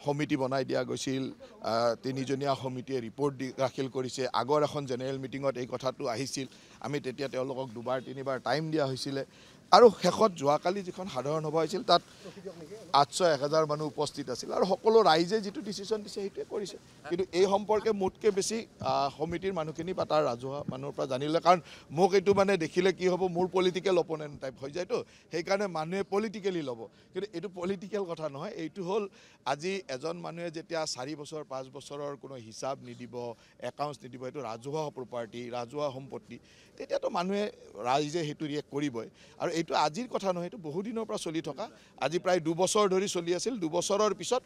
সমিতি বনাই দিয়া গৈছিল তিনিজনীয়া সমিতিয়ে ৰিপৰ্ট দাখিল কৰিছে আগৰ এখন জেনেৰেল মিটিঙত এই কথাটো আহিছিল আমি তেতিয়া তেওঁলোকক দুবাৰ তিনিবাৰ টাইম দিয়া হৈছিলে আৰু শেষত যোৱাকালি যিখন সাধাৰণ সভা হৈছিল তাত 800-1000 মানুহ উপস্থিত আছিল আৰু সকলো ৰাইজে যিটো ডিচিশ্যন দিছে সেইটোৱে কৰিছে কিন্তু এই সম্পৰ্কে মোতকৈ বেছি সমিতিৰ মানুহখিনি বা তাৰ ৰাজহুৱা মানুহৰ পৰা জানিলে কাৰণ মোক এইটো মানে দেখিলে কি হ'ব মোৰ পলিটিকেল অপনেণ্ট টাইপ হৈ যায়তো সেইকাৰণে মানুহে পলিটিকেলি ল'ব কিন্তু এইটো পলিটিকেল কথা নহয় এইটো হ'ল আজি এজন মানুহে যেতিয়া 4 বছৰ 5 বছৰৰ কোনো হিচাপ নিদিব একাউণ্টছ নিদিব এইটো ৰাজহুৱা প্ৰপাৰ্টি ৰাজহুৱা সম্পত্তি তেতিয়াতো মানুহে ৰাইজে সেইটো ৰিয়েক্ট কৰিবই আৰু এইটো আজিৰ কথা নহয় এইটো বহু দিনৰ পৰা চলি থকা আজি প্ৰায় 2 বছৰ ধৰি চলি আছিল 2 বছৰৰ পিছত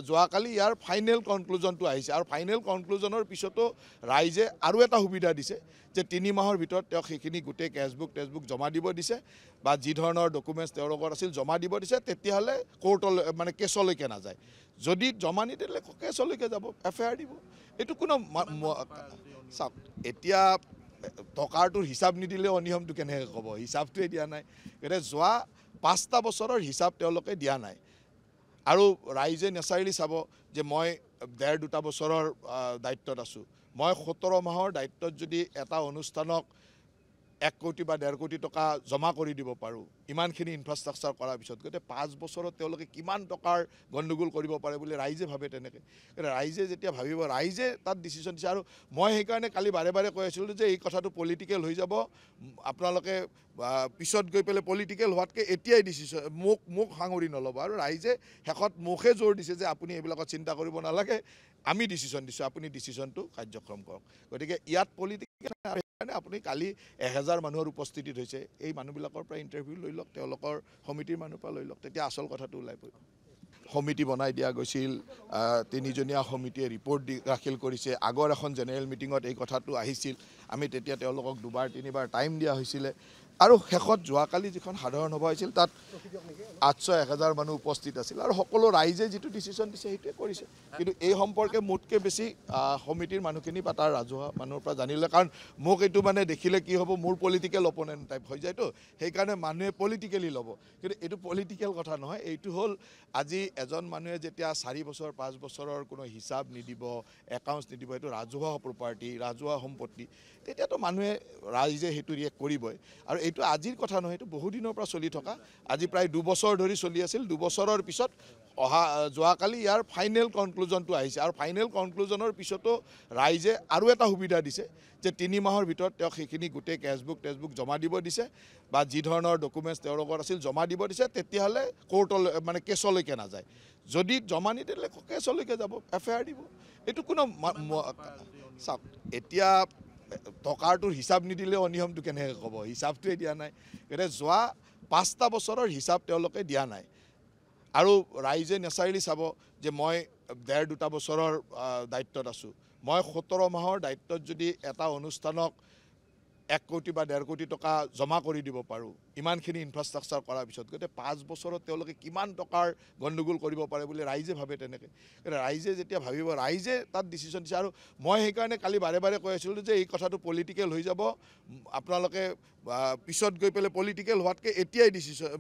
যোৱাকালি ইয়াৰ ফাইনেল কনক্লুজনটো আহিছে আৰু ফাইনেল কনক্লুজনৰ পিছতো ৰাইজে আৰু এটা সুবিধা দিছে যে 3 মাহৰ ভিতৰত তেওঁক সেইখিনি গোটেই কেছবুক জমা দিব দিছে বা যি ধৰণৰ ডকুমেণ্টছ তেওঁৰ লগত আছিল জমা দিব দিছে তেতিয়াহ'লে কোৰ্টলৈ মানে কেছলৈকে নাযায় যদি জমা নিদিলে কেছলৈকে যাব এফআইআৰ দিব এইটো কোনো চাওক এতিয়া টকাৰটোৰ হিচাপ নিদিলেও অনিয়মটো কেনেকৈ ক'ব হিচাপটোৱে দিয়া নাই গতিকে যোৱা 5টা বছৰৰ হিচাপ তেওঁলোকে দিয়া নাই আৰু ৰাইজে নেচাৰেলি চাব যে মই 1.5-2 বছৰৰ দায়িত্বত আছোঁ মই 17 মাহৰ দায়িত্বত যদি এটা অনুষ্ঠানক 1 কোটি বা 1.5 কোটি টকা জমা কৰি দিব পাৰোঁ ইমানখিনি ইনফ্ৰাষ্ট্ৰাকচাৰ কৰাৰ পিছত গতিকে 5 বছৰত তেওঁলোকে কিমান টকাৰ গণ্ডগোল কৰিব পাৰে বুলি ৰাইজে ভাবে তেনেকৈ ৰাইজে যেতিয়া ভাবিব ৰাইজে তাত ডিচিশ্যন দিছে আৰু মই সেইকাৰণে কালি বাৰে বাৰে কৈ আছিলোঁ যে এই কথাটো পলিটিকেল হৈ যাব আপোনালোকে পিছত গৈ পেলাই পলিটিকেল হোৱাতকৈ এতিয়াই ডিচিশ্যন মোক সাঙুৰি নল'ব আৰু ৰাইজে শেষত মুখে জোৰ দিছে যে আপুনি এইবিলাকত চিন্তা কৰিব নালাগে আমি ডিচিশ্যন দিছোঁ আপুনি ডিচিশ্যনটো কাৰ্যক্ৰম কৰক গতিকে ইয়াত পলিটিকেল আপুনি কালি 1000 মানুহৰ উপস্থিতিত হৈছে এই মানুহবিলাকৰ পৰা ইণ্টাৰভিউ লৈ লওক তেওঁলোকৰ সমিতিৰ মানুহৰ পৰা লৈ লওক তেতিয়া আচল কথাটো ওলাই পৰিব সমিতি বনাই দিয়া গৈছিল তিনিজনীয়া সমিতিয়ে ৰিপৰ্ট দাখিল কৰিছে আগৰ এখন জেনেৰেল মিটিঙত এই কথাটো আহিছিল আমি তেতিয়া তেওঁলোকক দুবাৰ তিনিবাৰ টাইম দিয়া হৈছিলে আৰু শেষত যোৱাকালি যিখন সাধাৰণ সভা হৈছিল তাত 800-1000 মানুহ উপস্থিত আছিল আৰু সকলো ৰাইজে যিটো ডিচিশ্যন দিছে সেইটোৱে কৰিছে কিন্তু এই সম্পৰ্কে মোতকৈ বেছি সমিতিৰ মানুহখিনি বা তাৰ ৰাজহুৱা মানুহৰ পৰা জানিলে কাৰণ মোক এইটো মানে দেখিলে কি হ'ব মোৰ পলিটিকেল অপনেণ্ট টাইপ হৈ যায়তো সেইকাৰণে মানুহে পলিটিকেলি ল'ব কিন্তু এইটো পলিটিকেল কথা নহয় এইটো হ'ল আজি এজন মানুহে যেতিয়া 4 বছৰ 5 বছৰৰ কোনো হিচাপ নিদিব একাউণ্টছ নিদিব এইটো ৰাজহুৱা প্ৰপাৰ্টি ৰাজহুৱা সম্পত্তি তেতিয়াতো মানুহে ৰাইজে সেইটো ৰিয়েক্ট কৰিবই আৰু এইটো আজিৰ কথা নহয় এইটো বহু দিনৰ পৰা চলি থকা আজি প্ৰায় 2 বছৰ ধৰি চলি আছিল 2 বছৰৰ পিছত যোৱাকালি ইয়াৰ ফাইনেল কনক্লুজনটো আহিছে আৰু ফাইনেল কনক্লুজনৰ পিছতো ৰাইজে আৰু এটা সুবিধা দিছে যে 3 মাহৰ ভিতৰত তেওঁক সেইখিনি গোটেই কেছবুক জমা দিব দিছে বা যি ধৰণৰ ডকুমেণ্টছ তেওঁৰ লগত আছিল জমা দিব দিছে তেতিয়াহ'লে কোৰ্টলৈ মানে কেছলৈকে নাযায় যদি জমা নিদিলে কেছলৈকে যাব এফআইআৰ দিব এইটো কোনো চাওক এতিয়া টকাৰটোৰ হিচাপ নিদিলেও অনিয়মটো কেনেকৈ ক'ব হিচাপটোৱে দিয়া নাই গতিকে যোৱা 5টা বছৰৰ হিচাপ তেওঁলোকে দিয়া নাই আৰু ৰাইজে নেচাৰেলি চাব যে মই 1.5-2 বছৰৰ দায়িত্বত আছোঁ মই 17 মাহৰ দায়িত্বত যদি এটা অনুষ্ঠানক 1 কোটি বা 1.5 কোটি টকা জমা কৰি দিব পাৰোঁ ইমানখিনি ইনফ্ৰাষ্ট্ৰাকচাৰ কৰাৰ পিছত গতিকে 5 বছৰত তেওঁলোকে কিমান টকাৰ গণ্ডগোল কৰিব পাৰে বুলি ৰাইজে ভাবে তেনেকৈ ৰাইজে যেতিয়া ভাবিব ৰাইজে তাত ডিচিশ্যন দিছে আৰু মই সেইকাৰণে কালি বাৰে বাৰে কৈ আছিলোঁ যে এই কথাটো পলিটিকেল হৈ যাব আপোনালোকে পিছত গৈ পেলাই পলিটিকেল হোৱাতকৈ এতিয়াই ডিচিশ্যন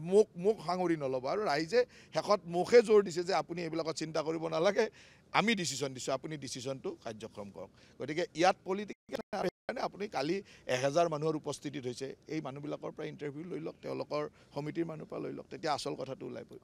মোক সাঙুৰি নল'ব আৰু ৰাইজে শেষত মুখে জোৰ দিছে যে আপুনি এইবিলাকত চিন্তা কৰিব নালাগে আমি ডিচিশ্যন দিছোঁ আপুনি ডিচিশ্যনটো কাৰ্যক্ৰম কৰক গতিকে ইয়াত পলিটিকেল আপুনি কালি 1000 মানুহৰ উপস্থিতিত হৈছে এই মানুহবিলাকৰ পৰা ইণ্টাৰভিউ লৈ লওক তেওঁলোকৰ সমিতিৰ মানুহৰ পৰা লৈ লওক তেতিয়া আচল কথাটো ওলাই পৰিব